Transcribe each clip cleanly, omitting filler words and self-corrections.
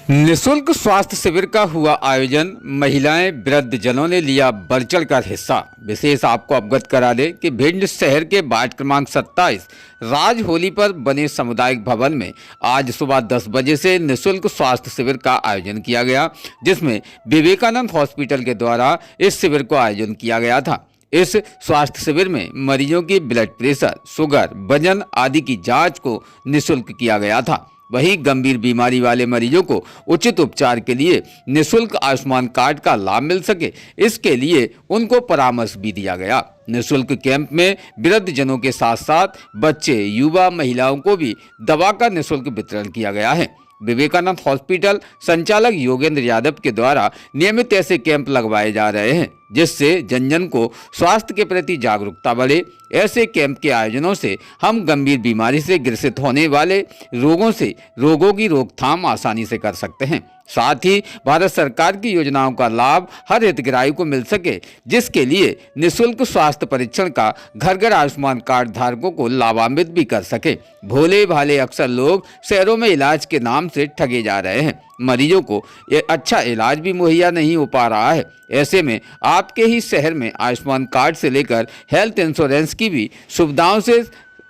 निःशुल्क स्वास्थ्य शिविर का हुआ आयोजन। महिलाएं वृद्धजनों ने लिया बढ़ चढ़कर हिस्सा। विशेष आपको अवगत करा दें कि भिंड शहर के वार्ड क्रमांक 27 राज होली पर बने सामुदायिक भवन में आज सुबह 10 बजे से निःशुल्क स्वास्थ्य शिविर का आयोजन किया गया, जिसमें विवेकानंद हॉस्पिटल के द्वारा इस शिविर को आयोजन किया गया था। इस स्वास्थ्य शिविर में मरीजों की ब्लड प्रेशर, शुगर, वजन आदि की जांच को निःशुल्क किया गया था। वहीं गंभीर बीमारी वाले मरीजों को उचित उपचार के लिए निःशुल्क आयुष्मान कार्ड का लाभ मिल सके, इसके लिए उनको परामर्श भी दिया गया। निःशुल्क कैंप में वृद्धजनों के साथ साथ बच्चे, युवा, महिलाओं को भी दवा का निःशुल्क वितरण किया गया है। विवेकानंद हॉस्पिटल संचालक योगेंद्र यादव के द्वारा नियमित ऐसे कैंप लगवाए जा रहे हैं, जिससे जन जन को स्वास्थ्य के प्रति जागरूकता बढ़े। ऐसे कैंप के आयोजनों से हम गंभीर बीमारी से ग्रसित होने वाले रोगों की रोकथाम आसानी से कर सकते हैं। साथ ही भारत सरकार की योजनाओं का लाभ हर हितग्राही को मिल सके, जिसके लिए निःशुल्क स्वास्थ्य परीक्षण का घर घर आयुष्मान कार्ड धारकों को लाभान्वित भी कर सके। भोले भाले अक्सर लोग शहरों में इलाज के नाम से ठगे जा रहे हैं। मरीजों को ये अच्छा इलाज भी मुहैया नहीं हो पा रहा है। ऐसे में आपके ही शहर में आयुष्मान कार्ड से लेकर हेल्थ इंश्योरेंस की भी सुविधाओं से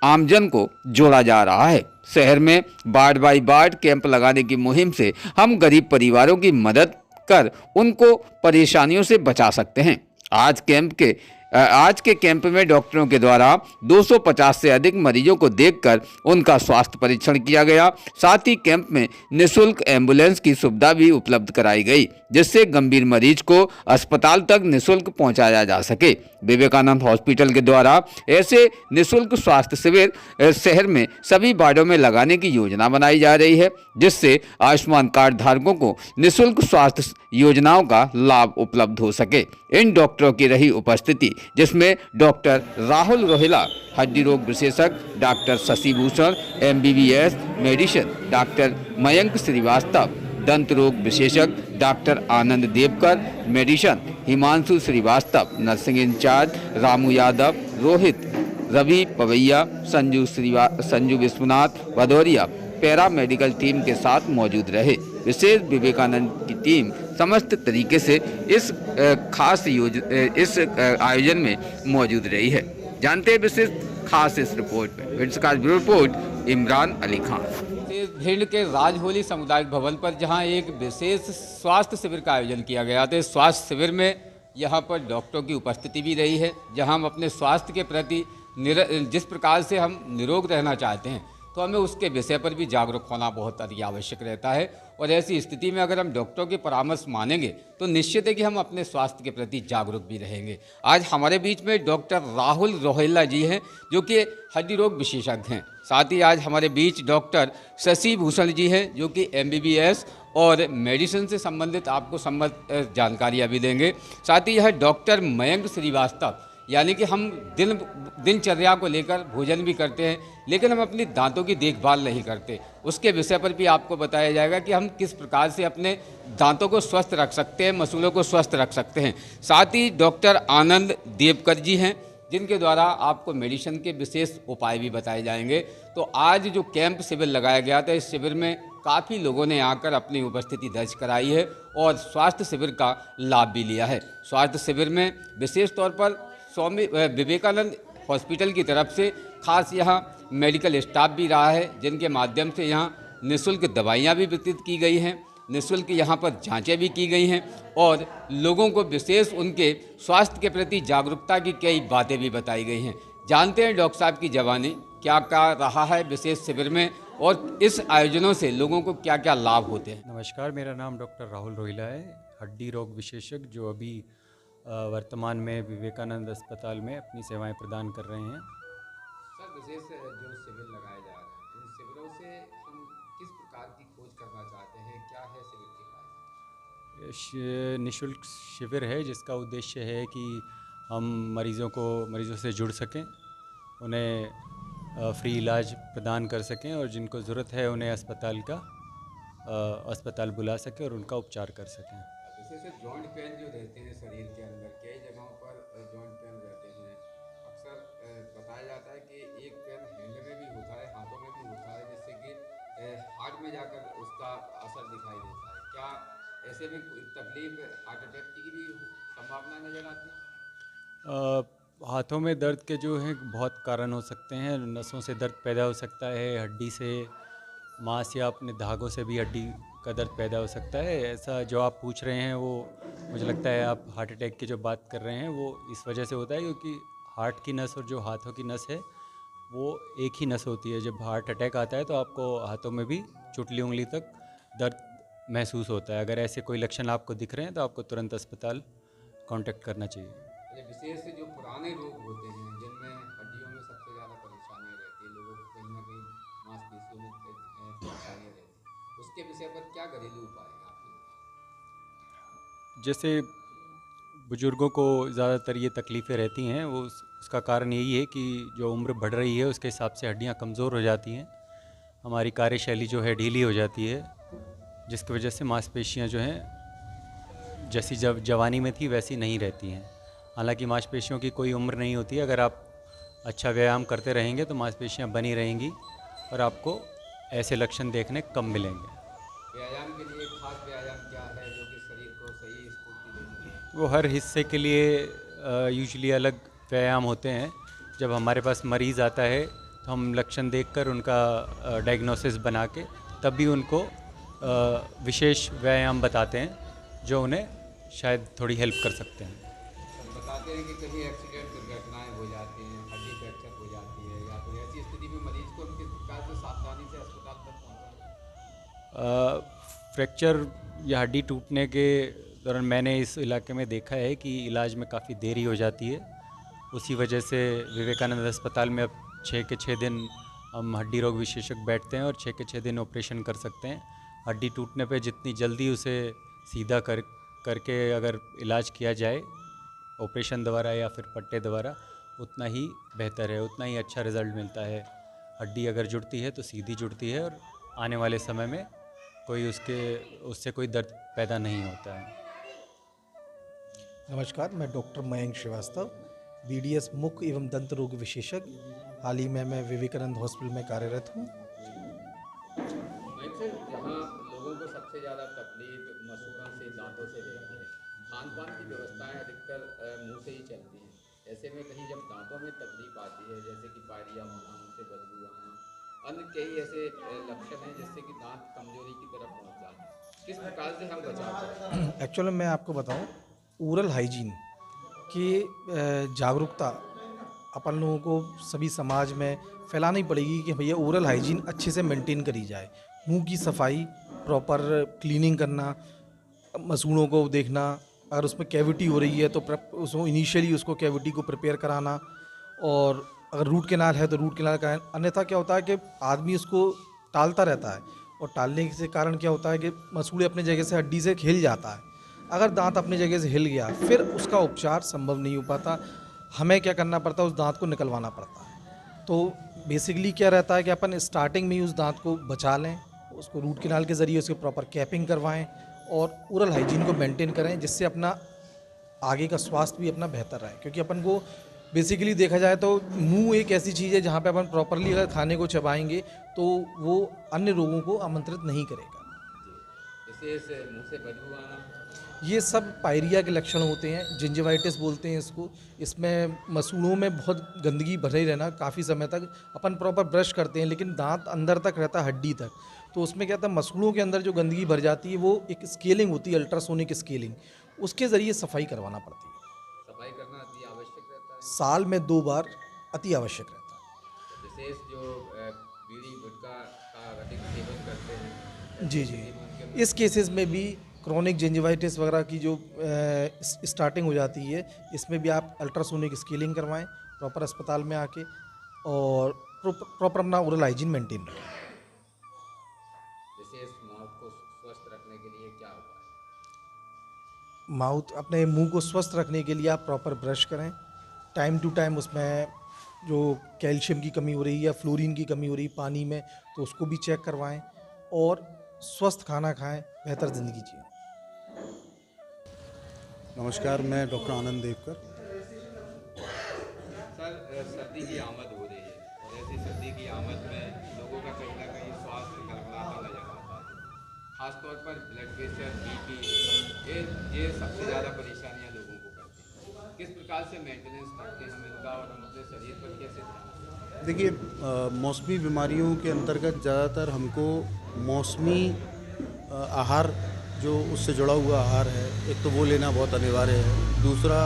आमजन को जोड़ा जा रहा है। शहर में वार्ड बाई वार्ड कैंप लगाने की मुहिम से हम गरीब परिवारों की मदद कर उनको परेशानियों से बचा सकते हैं। आज के कैंप में डॉक्टरों के द्वारा 250 से अधिक मरीजों को देखकर उनका स्वास्थ्य परीक्षण किया गया। साथ ही कैंप में निःशुल्क एम्बुलेंस की सुविधा भी उपलब्ध कराई गई, जिससे गंभीर मरीज को अस्पताल तक निःशुल्क पहुंचाया जा सके। विवेकानंद हॉस्पिटल के द्वारा ऐसे निःशुल्क स्वास्थ्य शिविर शहर में सभी वार्डों में लगाने की योजना बनाई जा रही है, जिससे आयुष्मान कार्ड धारकों को निःशुल्क स्वास्थ्य योजनाओं का लाभ उपलब्ध हो सके। इन डॉक्टरों की रही उपस्थिति, जिसमें डॉक्टर राहुल रोहिला हड्डी रोग विशेषज्ञ, doctor Shashi Bhushan MBBS medicine, doctor Mayank Srivastava दंत रोग विशेषज्ञ, doctor Anand Deokar medicine, Himanshu Srivastava nursing incharge, Ramu Yadav, Rohit, Ravi Pavaiya, Sanju Vishwanath Bhadauria para medical team के साथ मौजूद रहे। विशेष विवेकानंद की टीम समस्त तरीके से इस आयोजन में मौजूद रही है। जानते हैं विशेष खास इस रिपोर्ट में। Bureau report Imran Ali Khan. भिंड के राजहोली सामुदायिक भवन पर जहां एक विशेष स्वास्थ्य शिविर का आयोजन किया गया था। इस स्वास्थ्य शिविर में यहां पर डॉक्टरों की उपस्थिति भी रही है, जहां हम अपने स्वास्थ्य के प्रति जिस प्रकार से हम निरोग रहना चाहते हैं, तो हमें उसके विषय पर भी जागरूक होना बहुत अति आवश्यक रहता है। और ऐसी स्थिति में अगर हम डॉक्टरों के परामर्श मानेंगे तो निश्चित है कि हम अपने स्वास्थ्य के प्रति जागरूक भी रहेंगे। आज हमारे बीच में डॉक्टर राहुल रोहिला जी हैं, जो कि हड्डी रोग विशेषज्ञ हैं। साथ ही आज हमारे बीच डॉक्टर शशि भूषण जी हैं, जो कि MBBS और मेडिसिन से संबंधित आपको जानकारियाँ भी देंगे। साथ ही यह डॉक्टर मयंक श्रीवास्तव, यानी कि हम दिनचर्या को लेकर भोजन भी करते हैं, लेकिन हम अपनी दांतों की देखभाल नहीं करते। उसके विषय पर भी आपको बताया जाएगा कि हम किस प्रकार से अपने दांतों को स्वस्थ रख सकते हैं, मसूलों को स्वस्थ रख सकते हैं। साथ ही डॉक्टर आनंद देवकर जी हैं, जिनके द्वारा आपको मेडिसिन के विशेष उपाय भी बताए जाएंगे। तो आज जो कैंप शिविर लगाया गया था, इस शिविर में काफ़ी लोगों ने आकर अपनी उपस्थिति दर्ज कराई है और स्वास्थ्य शिविर का लाभ भी लिया है। स्वास्थ्य शिविर में विशेष तौर पर स्वामी विवेकानंद हॉस्पिटल की तरफ से खास यहाँ मेडिकल स्टाफ भी रहा है, जिनके माध्यम से यहाँ निःशुल्क दवाइयाँ भी वितरित की गई हैं, निःशुल्क यहाँ पर जांचें भी की गई हैं और लोगों को विशेष उनके स्वास्थ्य के प्रति जागरूकता की कई बातें भी बताई गई हैं। जानते हैं डॉक्टर साहब की जवानी क्या क्या रहा है विशेष शिविर में और इस आयोजनों से लोगों को क्या क्या लाभ होते हैं। नमस्कार, मेरा नाम डॉक्टर राहुल रोहिला है, हड्डी रोग विशेषज्ञ, जो अभी वर्तमान में विवेकानंद अस्पताल में अपनी सेवाएं प्रदान कर रहे हैं। सर, विशेष जो शिविर लगाए जा रहे हैं, इन शिविरों से हम किस प्रकार की खोज करना चाहते हैं, क्या है शिविर के फायदे? निःशुल्क शिविर है, जिसका उद्देश्य है कि हम मरीज़ों से जुड़ सकें, उन्हें फ्री इलाज प्रदान कर सकें और जिनको ज़रूरत है उन्हें अस्पताल बुला सकें और उनका उपचार कर सकें। जैसे जॉइंट पेन जो रहते हैं शरीर के अंदर, कई जगहों पर जॉइंट पेन रहते हैं। अक्सर बताया जाता है कि एक पेन हैंड में भी होता है, हाथों में भी होता है, जिससे कि हार्ट में जाकर उसका उसका असर दिखाई देता है। क्या ऐसे में कोई तकलीफ हार्ट अटैक की भी संभावना नज़र आती है? हाथों में दर्द के जो हैं बहुत कारण हो सकते हैं। नसों से दर्द पैदा हो सकता है, हड्डी से, मांस या अपने धागों से भी हड्डी का दर्द पैदा हो सकता है। ऐसा जो आप पूछ रहे हैं वो मुझे लगता है आप हार्ट अटैक की जो बात कर रहे हैं वो इस वजह से होता है क्योंकि हार्ट की नस और जो हाथों की नस है वो एक ही नस होती है। जब हार्ट अटैक आता है तो आपको हाथों में भी चुटली उंगली तक दर्द महसूस होता है। अगर ऐसे कोई लक्षण आपको दिख रहे हैं तो आपको तुरंत अस्पताल कांटेक्ट करना चाहिए। ये विशेष जो पुराने रोग होते हैं जिनमें हड्डियों में सबसे ज़्यादा परेशानियाँ रहती है, लोगों को कहीं ना कहीं मांसपेशियों में परेशानियाँ रहती है, उसके विषय पर क्या घरेलू उपाय हैं आपके? जैसे बुज़ुर्गों को ज़्यादातर ये तकलीफ़ें रहती हैं वो उसका कारण यही है कि जो उम्र बढ़ रही है उसके हिसाब से हड्डियाँ कमज़ोर हो जाती हैं, हमारी कार्यशैली जो है ढीली हो जाती है, जिसकी वजह से मांसपेशियाँ जो हैं जैसी जब जवानी में थी वैसी नहीं रहती हैं। हालांकि मांसपेशियों की कोई उम्र नहीं होती है, अगर आप अच्छा व्यायाम करते रहेंगे तो मांसपेशियाँ बनी रहेंगी और आपको ऐसे लक्षण देखने कम मिलेंगे। व्यायाम के लिए खास व्यायाम क्या है जो कि शरीर को सही स्फूर्ति देती है? वो हर हिस्से के लिए यूजुअली अलग व्यायाम होते हैं। जब हमारे पास मरीज़ आता है तो हम लक्षण देखकर उनका डायग्नोसिस बना के तब भी उनको विशेष व्यायाम बताते हैं जो उन्हें शायद थोड़ी हेल्प कर सकते हैं। हम बताते हैं कि कहीं एक्सीडेंट दुर्घटनाएं हो जाती हैं, हड्डी फ्रैक्चर हो जाती है, या कोई ऐसी स्थिति में मरीज को किस प्रकार से सावधानी से अस्पताल तक पहुंचाएं? फ्रैक्चर या हड्डी टूटने के दौरान मैंने इस इलाके में देखा है कि इलाज में काफ़ी देरी हो जाती है। उसी वजह से विवेकानंद अस्पताल में अब 6 के 6 दिन हम हड्डी रोग विशेषज्ञ बैठते हैं और 6 के 6 दिन ऑपरेशन कर सकते हैं। हड्डी टूटने पे जितनी जल्दी उसे सीधा करके अगर इलाज किया जाए ऑपरेशन द्वारा या फिर पट्टे द्वारा, उतना ही बेहतर है, उतना ही अच्छा रिज़ल्ट मिलता है। हड्डी अगर जुड़ती है तो सीधी जुड़ती है और आने वाले समय में कोई उससे कोई दर्द पैदा नहीं होता है। नमस्कार, मैं डॉक्टर मयंक श्रीवास्तव, बीडीएस मुख एवं दंत रोग विशेषज्ञ। हाल ही में मैं विवेकानंद हॉस्पिटल में कार्यरत हूँ। वैसे जहाँ लोगों को सबसे ज़्यादा तकलीफ मसूड़ों से, दांतों से रहती है, खान पान की व्यवस्थाएं अधिकतर मुंह से ही चलती हैं। ऐसे में कहीं जब दांतों में तकलीफ आती है, जैसे कि पायरिया होना, मुंह से बदबू आना, अन्य कई ऐसे लक्षण हैं जिससे कि दांत कमजोरी की तरफ पहुंच जाते हैं, किस प्रकार से हम बचाव करें? एक्चुअली मैं आपको बताऊँ, ओरल हाइजीन की जागरूकता अपन लोगों को सभी समाज में फैलानी पड़ेगी कि भैया ओरल हाइजीन अच्छे से मेंटेन करी जाए। मुंह की सफाई, प्रॉपर क्लीनिंग करना, मसूड़ों को देखना, अगर उसमें कैविटी हो रही है तो उसको इनिशियली उसको कैविटी को प्रिपेयर कराना, और अगर रूट कैनाल है तो रूट कैनाल कराएं। अन्यथा क्या होता है कि आदमी उसको टालता रहता है, और टालने से कारण क्या होता है कि मसूड़े अपनी जगह से हड्डी से हिल जाता है। अगर दांत अपनी जगह से हिल गया फिर उसका उपचार संभव नहीं हो पाता, हमें क्या करना पड़ता है, उस दांत को निकलवाना पड़ता है। तो बेसिकली क्या रहता है कि अपन स्टार्टिंग में ही उस दांत को बचा लें, उसको रूट कैनाल के ज़रिए उसकी प्रॉपर कैपिंग करवाएं और ओरल हाइजीन को मेंटेन करें, जिससे अपना आगे का स्वास्थ्य भी अपना बेहतर रहे। क्योंकि अपन को बेसिकली देखा जाए तो मुंह एक ऐसी चीज़ है जहाँ पे अपन प्रॉपरली अगर खाने को चबाएंगे तो वो अन्य रोगों को आमंत्रित नहीं करेगा। विशेष मुंह से बदबू आना, ये सब पायरिया के लक्षण होते हैं, जिंजिवाइटिस बोलते हैं इसको। इसमें मसूड़ों में बहुत गंदगी भरे रहना काफ़ी समय तक, अपन प्रॉपर ब्रश करते हैं लेकिन दांत अंदर तक रहता है, हड्डी तक। तो उसमें क्या होता है, मसूड़ों के अंदर जो गंदगी भर जाती है वो एक स्केलिंग होती है, अल्ट्रासोनिक स्केलिंग, उसके ज़रिए सफाई करवाना पड़ती है। सफाई करना अति आवश्यक रहता है। साल में 2 बार अति आवश्यक रहता है। विशेष जो बीड़ी गुटखा का अधिक सेवन करते हैं, जी जी, इस केसेस में भी क्रॉनिक जिंजिवाइटिस वगैरह की जो स्टार्टिंग हो जाती है, इसमें भी आप अल्ट्रासोनिक स्केलिंग करवाएं प्रॉपर अस्पताल में आके, और प्रॉपर अपना ओरल हाइजीन मेंटेन रखें। विशेष माउथ को स्वस्थ रखने के लिए क्या उपाय? अपने मुंह को स्वस्थ रखने के लिए आप प्रॉपर ब्रश करें, टाइम टू टाइम उसमें जो कैल्शियम की कमी हो रही है, फ्लोरीन की कमी हो रही है पानी में, तो उसको भी चेक करवाएं, और स्वस्थ खाना खाएं, बेहतर ज़िंदगी जिएं। नमस्कार, मैं डॉक्टर आनंद देवकर। सर, सर्दी की आमद हो रही है और ऐसी सर्दी की आमद में लोगों का कहीं ना कहीं स्वास्थ्य गड़बड़ाता नजर आता है। खासतौर पर ब्लड प्रेशर, बीपी, ये सबसे ज़्यादा परेशानियाँ लोगों को करती हैं। किस प्रकार से मेंटेनेंस करते हैं हम इनका और हम अपने शरीर पर कैसे ध्यान दें? देखिए, मौसमी बीमारियों के अंतर्गत ज़्यादातर हमको मौसमी आहार जो उससे जुड़ा हुआ आहार है, एक तो वो लेना बहुत अनिवार्य है। दूसरा,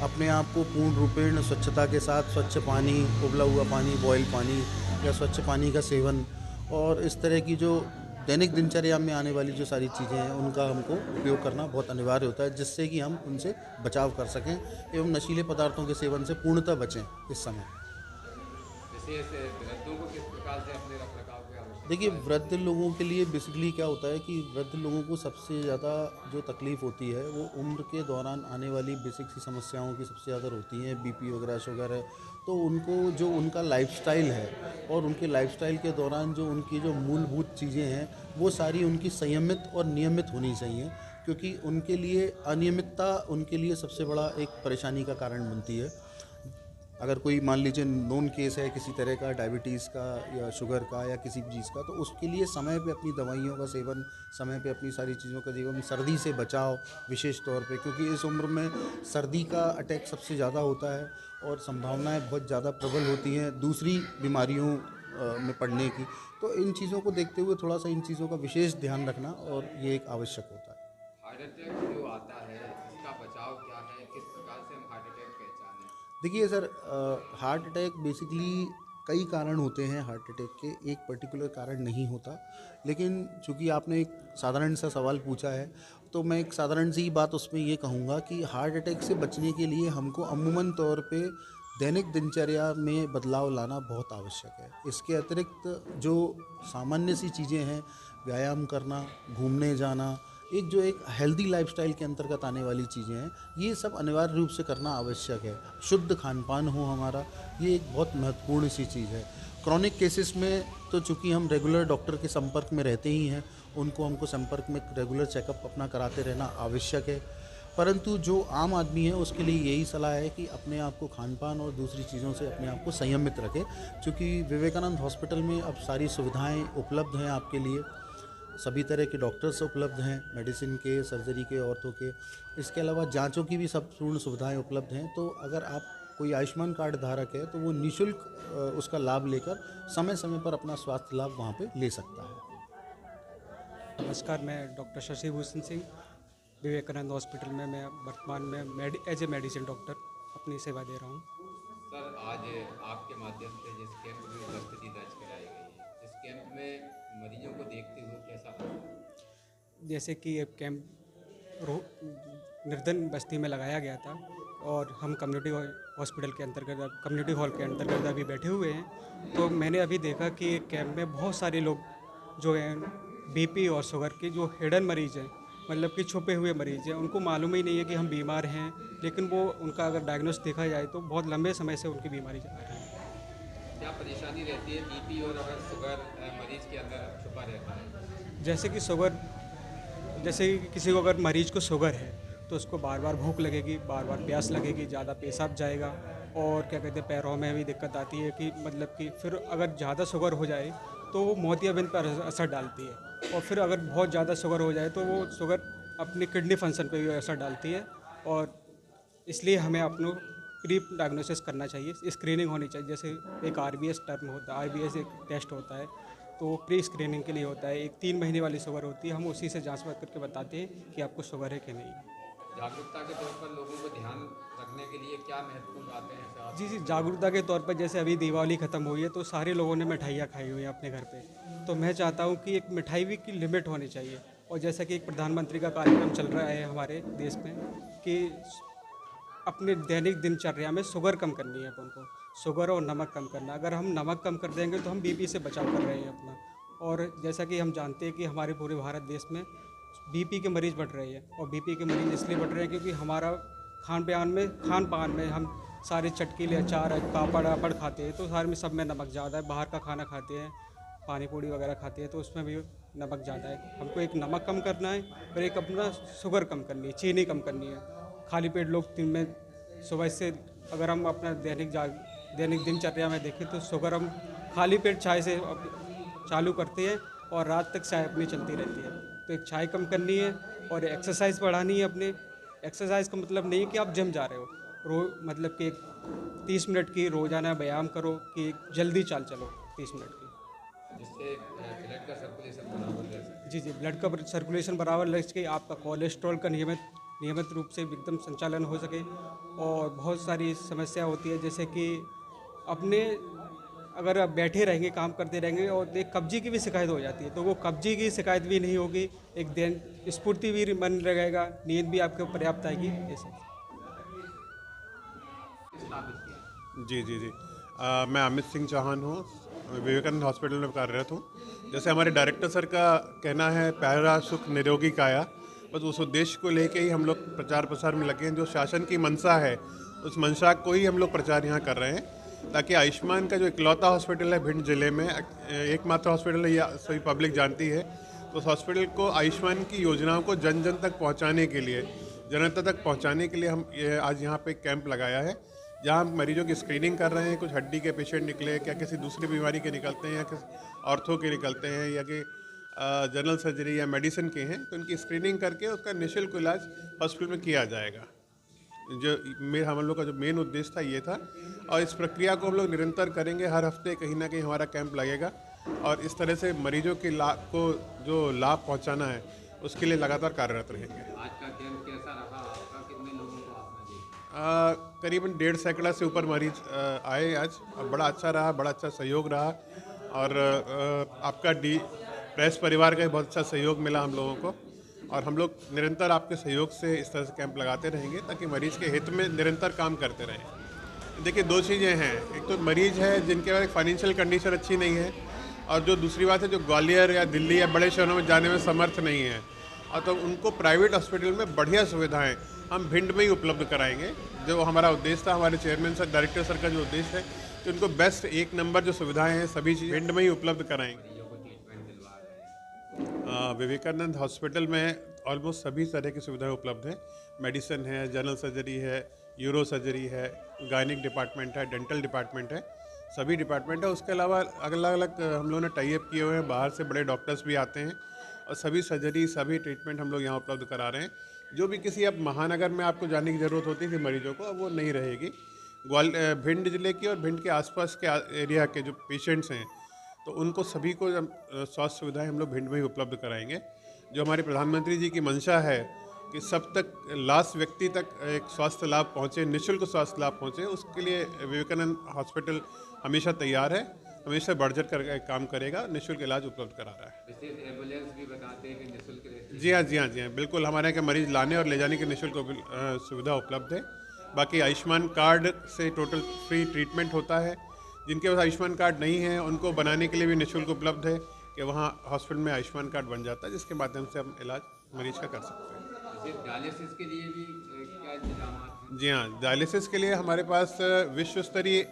अपने आप को पूर्ण रूपेण स्वच्छता के साथ स्वच्छ पानी, उबला हुआ पानी, बॉयल पानी या स्वच्छ पानी का सेवन, और इस तरह की जो दैनिक दिनचर्या में आने वाली जो सारी चीज़ें हैं उनका हमको उपयोग करना बहुत अनिवार्य होता है, जिससे कि हम उनसे बचाव कर सकें एवं नशीले पदार्थों के सेवन से पूर्णतः बचें इस समय। विशेष वृद्धों को किस प्रकार से अपने रखरखाव की आवश्यकता देखिए, है? वृद्ध लोगों के लिए बेसिकली क्या होता है कि वृद्ध लोगों को सबसे ज़्यादा जो तकलीफ़ होती है वो उम्र के दौरान आने वाली बेसिक सी समस्याओं की सबसे ज़्यादा होती हैं, बीपी वगैरह, शुगर है। तो उनको जो उनका लाइफस्टाइल है और उनके लाइफस्टाइल के दौरान जो उनकी जो मूलभूत चीज़ें हैं वो सारी उनकी संयमित और नियमित होनी चाहिए, क्योंकि उनके लिए अनियमितता उनके लिए सबसे बड़ा एक परेशानी का कारण बनती है। अगर कोई मान लीजिए नोन केस है किसी तरह का, डायबिटीज़ का या शुगर का या किसी भी चीज़ का, तो उसके लिए समय पे अपनी दवाइयों का सेवन, समय पे अपनी सारी चीज़ों का सेवन, सर्दी से बचाव विशेष तौर पे, क्योंकि इस उम्र में सर्दी का अटैक सबसे ज़्यादा होता है और संभावनाएं बहुत ज़्यादा प्रबल होती हैं दूसरी बीमारियों में पड़ने की। तो इन चीज़ों को देखते हुए थोड़ा सा इन चीज़ों का विशेष ध्यान रखना और ये एक आवश्यक होता है। हार्ट अटैक जो आता है इसका बचाव क्या है? किस प्रकार से हम हार्ट अटैक पहचानें? देखिए सर, हार्ट अटैक बेसिकली कई कारण होते हैं हार्ट अटैक के, एक पर्टिकुलर कारण नहीं होता। लेकिन चूंकि आपने एक साधारण सा सवाल पूछा है, तो मैं एक साधारण सी बात उसमें ये कहूँगा कि हार्ट अटैक से बचने के लिए हमको अमूमन तौर पे दैनिक दिनचर्या में बदलाव लाना बहुत आवश्यक है। इसके अतिरिक्त जो सामान्य सी चीज़ें हैं, व्यायाम करना, घूमने जाना, एक हेल्दी लाइफस्टाइल के अंतर्गत आने वाली चीज़ें हैं, ये सब अनिवार्य रूप से करना आवश्यक है। शुद्ध खान पान हो हमारा, ये एक बहुत महत्वपूर्ण सी चीज़ है। क्रॉनिक केसेस में तो चूँकि हम रेगुलर डॉक्टर के संपर्क में रहते ही हैं, हमको संपर्क में रेगुलर चेकअप अपना कराते रहना आवश्यक है। परंतु जो आम आदमी है उसके लिए यही सलाह है कि अपने आप को खान पान और दूसरी चीज़ों से अपने आप को संयमित रखें, क्योंकि विवेकानंद हॉस्पिटल में अब सारी सुविधाएँ उपलब्ध हैं आपके लिए। सभी तरह के डॉक्टर्स उपलब्ध हैं, मेडिसिन के, सर्जरी के, ऑर्थो के। इसके अलावा जांचों की भी सब पूर्ण सुविधाएं उपलब्ध हैं। तो अगर आप कोई आयुष्मान कार्ड धारक है तो वो निःशुल्क उसका लाभ लेकर समय समय पर अपना स्वास्थ्य लाभ वहाँ पे ले सकता है। नमस्कार, मैं डॉक्टर शशि भूषण सिंह, विवेकानंद हॉस्पिटल में मैं वर्तमान में एज ए मेडिसिन डॉक्टर अपनी सेवा दे रहा हूँ। सर, आज आपके माध्यम से जिस कैंप में उपस्थिति दर्ज कराई गई है, इस कैंप में मरीजों को देखते हुए कैसा लगा? जैसे कि ये कैंप निर्धन बस्ती में लगाया गया था और हम कम्युनिटी हॉस्पिटल के अंतर्गत, कम्युनिटी हॉल के अंतर्गत अभी बैठे हुए हैं। तो मैंने अभी देखा कि एक कैंप में बहुत सारे लोग जो हैं बीपी और शुगर के जो हिडन मरीज हैं, मतलब कि छुपे हुए मरीज हैं, उनको मालूम ही नहीं है कि हम बीमार हैं, लेकिन वो उनका अगर डायग्नोस देखा जाए तो बहुत लंबे समय से उनकी बीमारी आ रही है। क्या परेशानी रहती है बीपी और अगर शुगर मरीज के अंदर छुपा रहता है? जैसे कि किसी को अगर मरीज को शुगर है तो उसको बार बार भूख लगेगी, बार बार प्यास लगेगी, ज़्यादा पेशाब जाएगा और क्या कहते हैं पैरों में भी दिक्कत आती है कि मतलब कि फिर अगर ज़्यादा शुगर हो जाए तो वो मोतियाबिंद पर असर डालती है और फिर अगर बहुत ज़्यादा शुगर हो जाए तो वो शुगर अपनी किडनी फंक्शन पे भी असर डालती है। और इसलिए हमें अपनों प्री डायग्नोसिस करना चाहिए, स्क्रीनिंग होनी चाहिए। जैसे एक RBS टर्म होता है, RBS एक टेस्ट होता है, तो प्री स्क्रीनिंग के लिए होता है। एक 3 महीने वाली शुगर होती है, हम उसी से जांच करके बताते हैं कि आपको शुगर है कि नहीं। जागरूकता के तौर पर लोगों को ध्यान रखने के लिए क्या महत्वपूर्ण बातें हैं सर? जी, जागरूकता के तौर पर जैसे अभी दिवाली ख़त्म हुई है तो सारे लोगों ने मिठाइयाँ खाई हुई हैं अपने घर पे, तो मैं चाहता हूँ कि एक मिठाई भी की लिमिट होनी चाहिए। और जैसा कि एक प्रधानमंत्री का कार्यक्रम चल रहा है हमारे देश में कि अपने दैनिक दिनचर्या में शुगर कम करनी है अपन को, शुगर और नमक कम करना। अगर हम नमक कम कर देंगे तो हम बीपी से बचाव कर रहे हैं अपना। और जैसा कि हम जानते हैं कि हमारे पूरे भारत देश में बीपी के मरीज़ बढ़ रहे हैं और बीपी के मरीज़ इसलिए बढ़ रहे हैं क्योंकि हमारा खान पान में हम सारे चटकीले, अचार, पापड़ खाते हैं, तो सारे में सब में नमक ज़्यादा है। बाहर का खाना खाते हैं, पानी पूड़ी वगैरह खाते हैं, तो उसमें भी नमक ज़्यादा है। हमको एक नमक कम करना है और एक अपना शुगर कम करनी है, चीनी कम करनी है। खाली पेट लोग दिन में सुबह से अगर हम अपना दैनिक दिनचर्या में देखें तो शुगर हम खाली पेट चाय से चालू करते हैं और रात तक चाय अपनी चलती रहती है। तो एक चाय कम करनी है और एक्सरसाइज बढ़ानी है अपने। एक्सरसाइज का मतलब नहीं है कि आप जिम जा रहे हो, मतलब कि 30 मिनट की रोज़ाना व्यायाम करो कि जल्दी चाल चलो 30 मिनट की, जिससे ब्लड का सर्कुलेशन बराबर रहे। जी, ब्लड का सर्कुलेशन बराबर रह सके, आपका कोलेस्ट्रॉल का नियमित रूप से एकदम संचालन हो सके। और बहुत सारी समस्या होती है, जैसे कि अपने अगर आप बैठे रहेंगे, काम करते रहेंगे और एक कब्जी की भी शिकायत हो जाती है, तो वो कब्जी की शिकायत भी नहीं होगी, एक दिन स्फूर्ति भी मन रहेगा, नींद भी आपको पर्याप्त आएगी। ये सब जी जी जी मैं अमित सिंह चौहान हूँ, विवेकानंद हॉस्पिटल में कार्यरत हूँ। जैसे हमारे डायरेक्टर सर का कहना है प्यारा सुख निरोगी काया, बस उस उद्देश्य को लेके ही हम लोग प्रचार प्रसार में लगे हैं। जो शासन की मंशा है उस मंशा को ही हम लोग प्रचार यहाँ कर रहे हैं, ताकि आयुष्मान का जो इकलौता हॉस्पिटल है भिंड जिले में, एकमात्र हॉस्पिटल है, यह सभी पब्लिक जानती है, तो उस हॉस्पिटल को आयुष्मान की योजनाओं को जन जन तक पहुँचाने के लिए, जनता तक पहुँचाने के लिए हम आज यहाँ पे कैंप लगाया है, जहाँ हम मरीजों की स्क्रीनिंग कर रहे हैं। कुछ हड्डी के पेशेंट निकले, क्या किसी दूसरी बीमारी के निकलते हैं, या किसी ऑर्थो के निकलते हैं, या कि जनरल सर्जरी या मेडिसिन के हैं, तो उनकी स्क्रीनिंग करके उसका निःशुल्क इलाज हॉस्पिटल में किया जाएगा। जो हम लोग का जो मेन उद्देश्य था ये था, और इस प्रक्रिया को हम लोग निरंतर करेंगे। हर हफ्ते कहीं ना कहीं हमारा कैंप लगेगा, और इस तरह से मरीजों के को जो लाभ पहुँचाना है उसके लिए लगातार कार्यरत रहेंगे। आज का कैंप कैसा रहा आपका? कितने लोगों को आपने देखा? करीबन 1.5 सैकड़ा से ऊपर मरीज आए आज, और बड़ा अच्छा रहा, बड़ा अच्छा सहयोग रहा। और आपका प्रेस परिवार का भी बहुत अच्छा सहयोग मिला हम लोगों को, और हम लोग निरंतर आपके सहयोग से इस तरह से कैंप लगाते रहेंगे, ताकि मरीज के हित में निरंतर काम करते रहें। देखिए, 2 चीज़ें हैं, एक तो मरीज है जिनके पास फाइनेंशियल कंडीशन अच्छी नहीं है, और जो दूसरी बात है जो ग्वालियर या दिल्ली या बड़े शहरों में जाने में समर्थ नहीं है, और तो उनको प्राइवेट हॉस्पिटल में बढ़िया सुविधाएं हम भिंड में ही उपलब्ध कराएंगे। जो हमारा उद्देश्य था, हमारे चेयरमैन सर, डायरेक्टर सर का जो उद्देश्य है कि उनको बेस्ट 1 नंबर जो सुविधाएं हैं सभी चीज़ भिंड में ही उपलब्ध कराएंगे। विवेकानंद हॉस्पिटल में ऑलमोस्ट सभी तरह की सुविधाएं उपलब्ध हैं। मेडिसिन है, जनरल सर्जरी है, यूरो सर्जरी है, गायनिक डिपार्टमेंट है, डेंटल डिपार्टमेंट है, सभी डिपार्टमेंट है। उसके अलावा अलग अलग हम लोगों ने टाई अप किए हुए हैं, बाहर से बड़े डॉक्टर्स भी आते हैं, और सभी सर्जरी, सभी ट्रीटमेंट हम लोग यहाँ उपलब्ध करा रहे हैं। जो भी किसी अब महानगर में आपको जाने की ज़रूरत होती थी मरीजों को, अब वो नहीं रहेगी। भिंड जिले की और भिंड के आसपास के एरिया के जो पेशेंट्स हैं, तो उनको सभी को स्वास्थ्य सुविधाएं हम लोग भिंड में ही उपलब्ध कराएंगे। जो हमारे प्रधानमंत्री जी की मंशा है कि सब तक, लास्ट व्यक्ति तक एक स्वास्थ्य लाभ पहुँचे, निःशुल्क स्वास्थ्य लाभ पहुँचे, उसके लिए विवेकानंद हॉस्पिटल हमेशा तैयार है, हमेशा बढ़-चढ़ कर काम करेगा, निःशुल्क इलाज उपलब्ध करा रहा है। विशेष एम्बुलेंस भी बताते हैं कि निःशुल्क रहती है। जी हाँ, जी हाँ, जी हाँ, बिल्कुल। हमारे यहाँ के मरीज लाने और ले जाने की निःशुल्क सुविधा उपलब्ध है। बाकी आयुष्मान कार्ड से टोटल फ्री ट्रीटमेंट होता है। जिनके पास आयुष्मान कार्ड नहीं है उनको बनाने के लिए भी निःशुल्क उपलब्ध है, कि वहाँ हॉस्पिटल में आयुष्मान कार्ड बन जाता है, जिसके माध्यम से हम इलाज मरीज का कर सकते हैं। डायलिसिस के लिए भी क्या इंतजाम हैं? जी हाँ, डायलिसिस के लिए हमारे पास विश्व स्तरीय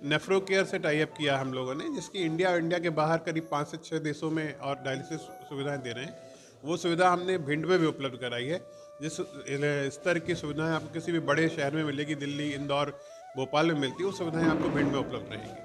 नेफ्रो केयर से टाई अप किया हम लोगों ने, जिसकी इंडिया के बाहर करीब 5 से 6 देशों में और डायलिसिस सुविधाएं दे रहे हैं। वो सुविधा हमने भिंड में भी उपलब्ध कराई है। जिस स्तर की सुविधाएं आपको किसी भी बड़े शहर में मिलेगी, दिल्ली, इंदौर, भोपाल में मिलती है, वो सुविधाएं आपको भिंड में उपलब्ध रहेंगी।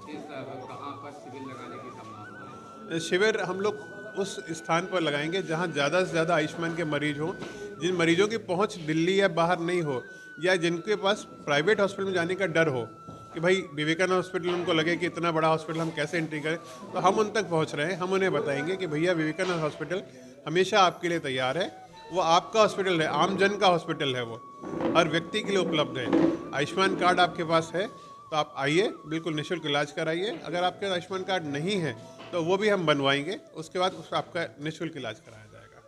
कहाँ पर शिविर लगाने की संभावना है? शिविर हम लोग उस स्थान पर लगाएंगे जहां ज़्यादा से ज़्यादा आयुष्मान के मरीज हों, जिन मरीजों की पहुंच दिल्ली या बाहर नहीं हो, या जिनके पास प्राइवेट हॉस्पिटल में जाने का डर हो कि भाई विवेकानंद हॉस्पिटल उनको लगे कि इतना बड़ा हॉस्पिटल हम कैसे एंट्री करें, तो हम उन तक पहुंच रहे हैं। हम उन्हें बताएंगे कि भैया विवेकानंद हॉस्पिटल हमेशा आपके लिए तैयार है, वो आपका हॉस्पिटल है, आम जन का हॉस्पिटल है, वो हर व्यक्ति के लिए उपलब्ध है। आयुष्मान कार्ड आपके पास है तो आप आइए, बिल्कुल निःशुल्क इलाज कराइए। अगर आपके आयुष्मान कार्ड नहीं है तो वो भी हम बनवाएंगे, उसके बाद आपका निःशुल्क इलाज कराया जाएगा।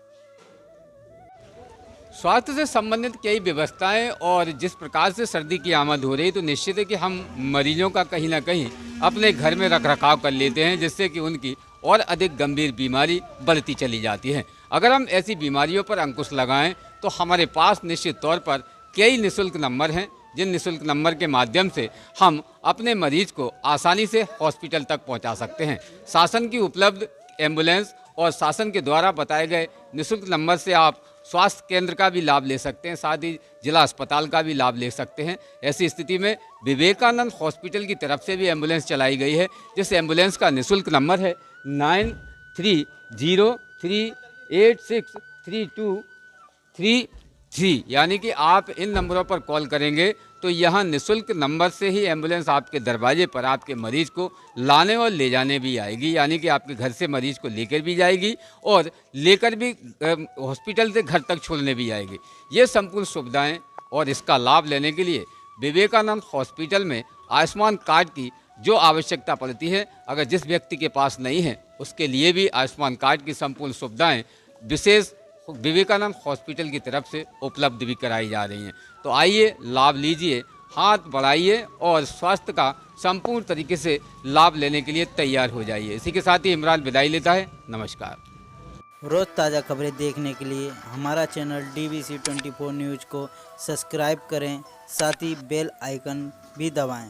स्वास्थ्य से संबंधित कई व्यवस्थाएं, और जिस प्रकार से सर्दी की आमद हो रही, तो निश्चित है कि हम मरीजों का कहीं ना कहीं अपने घर में रखरखाव कर लेते हैं, जिससे कि उनकी और अधिक गंभीर बीमारी बढ़ती चली जाती है। अगर हम ऐसी बीमारियों पर अंकुश लगाएं तो हमारे पास निश्चित तौर पर कई निःशुल्क नंबर हैं, जिन निःशुल्क नंबर के माध्यम से हम अपने मरीज को आसानी से हॉस्पिटल तक पहुंचा सकते हैं। शासन की उपलब्ध एम्बुलेंस और शासन के द्वारा बताए गए निःशुल्क नंबर से आप स्वास्थ्य केंद्र का भी लाभ ले सकते हैं, साथ ही जिला अस्पताल का भी लाभ ले सकते हैं। ऐसी स्थिति में विवेकानंद हॉस्पिटल की तरफ से भी एम्बुलेंस चलाई गई है, जिस एम्बुलेंस का निःशुल्क नंबर है 9303 863233, यानी कि आप इन नंबरों पर कॉल करेंगे तो यहाँ निःशुल्क नंबर से ही एम्बुलेंस आपके दरवाजे पर आपके मरीज़ को लाने और ले जाने भी आएगी, यानी कि आपके घर से मरीज़ को लेकर भी जाएगी और लेकर भी हॉस्पिटल से घर तक छोड़ने भी आएगी। ये संपूर्ण सुविधाएं और इसका लाभ लेने के लिए विवेकानंद हॉस्पिटल में आयुष्मान कार्ड की जो आवश्यकता पड़ती है, अगर जिस व्यक्ति के पास नहीं है उसके लिए भी आयुष्मान कार्ड की संपूर्ण सुविधाएं विशेष विवेकानंद हॉस्पिटल की तरफ से उपलब्ध भी कराई जा रही हैं। तो आइए लाभ लीजिए, हाथ बढ़ाइए और स्वास्थ्य का संपूर्ण तरीके से लाभ लेने के लिए तैयार हो जाइए। इसी के साथ ही इमरान विदाई लेता है। नमस्कार। रोज़ ताज़ा खबरें देखने के लिए हमारा चैनल DBC 24 न्यूज़ को सब्सक्राइब करें, साथ ही बेल आइकन भी दबाएं।